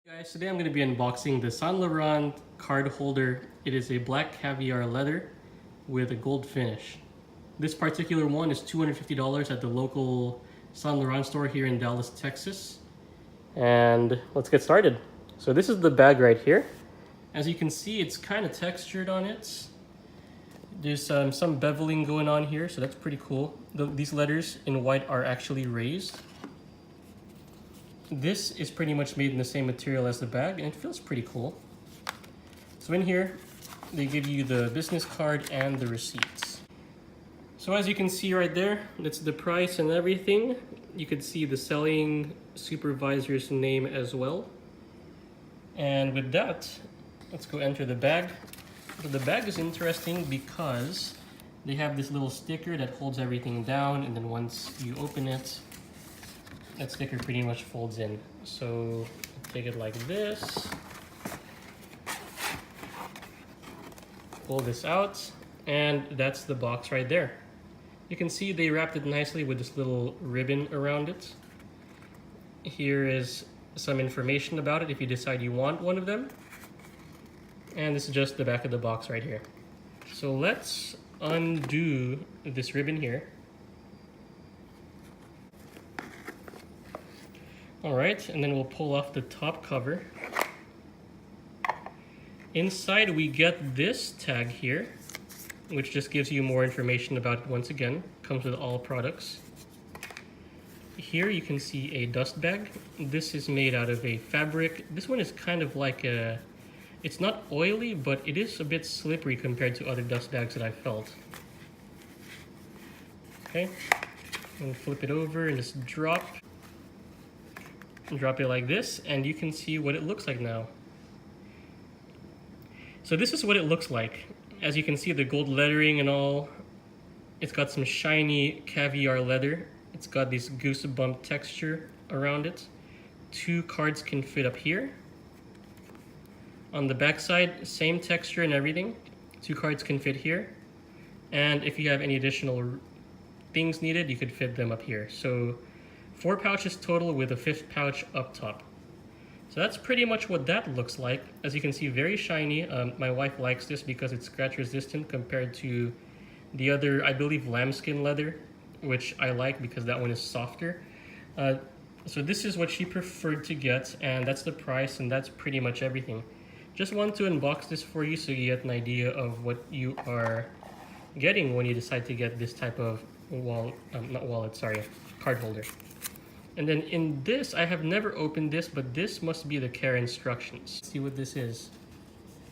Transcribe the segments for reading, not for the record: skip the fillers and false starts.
Guys, today I'm going to be unboxing the Saint Laurent card holder. It is a black caviar leather with a gold finish. This particular one is $250 at the local Saint Laurent store here in Dallas, Texas. And let's get started. So this is the bag right here. As you can see, it's kind of textured on it. There's some beveling going on here, so that's pretty cool. These letters in white are actually raised. This is pretty much made in the same material as the bag, and it feels pretty cool. So in here, they give you the business card and the receipts. So as you can see right there, that's the price and everything. You could see the selling supervisor's name as well. And with that, let's go enter the bag. So the bag is interesting because they have this little sticker that holds everything down, and then once you open it, that sticker pretty much folds in. So take it like this, pull this out, and that's the box right there. You can see they wrapped it nicely with this little ribbon around it. Here is some information about it if you decide you want one of them. And this is just the back of the box right here. So let's undo this ribbon here. Alright, and then we'll pull off the top cover. Inside we get this tag here, which just gives you more information about it once again. Comes with all products. Here you can see a dust bag. This is made out of a fabric. This one is kind of like a... It's not oily, but it is a bit slippery compared to other dust bags that I've felt. Okay, and flip it over and just drop it like this, and you can see what it looks like now. So this is what it looks like. As you can see, the gold lettering and all. It's got some shiny caviar leather. It's got this goosebump texture around it. 2 cards can fit up here. On the back side, same texture and everything. 2 cards can fit here. And if you have any additional things needed, you could fit them up here. So 4 pouches total with a 5th pouch up top. So that's pretty much what that looks like. As you can see, very shiny. My wife likes this because it's scratch resistant compared to the other, I believe, lambskin leather, which I like because that one is softer. So this is what she preferred to get, and that's the price, and that's pretty much everything. Just want to unbox this for you so you get an idea of what you are getting when you decide to get this type of card holder. And then in this, I have never opened this, but this must be the care instructions. Let's see what this is.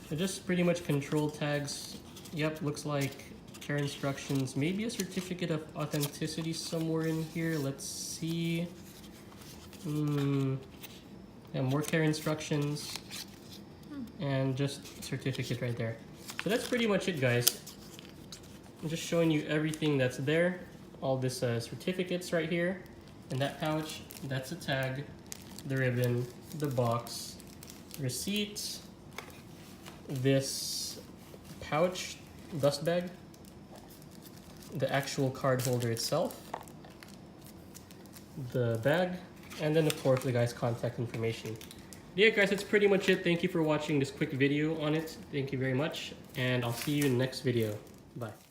So just pretty much control tags. Yep, looks like care instructions. Maybe a certificate of authenticity somewhere in here. Let's see. Yeah, more care instructions. And just certificate right there. So that's pretty much it, guys. I'm just showing you everything that's there. All this certificates right here. In that pouch, that's a tag, the ribbon, the box, receipts, this pouch, dust bag, the actual card holder itself, the bag, and then of course the guy's contact information. Yeah guys, that's pretty much it. Thank you for watching this quick video on it. Thank you very much, and I'll see you in the next video. Bye.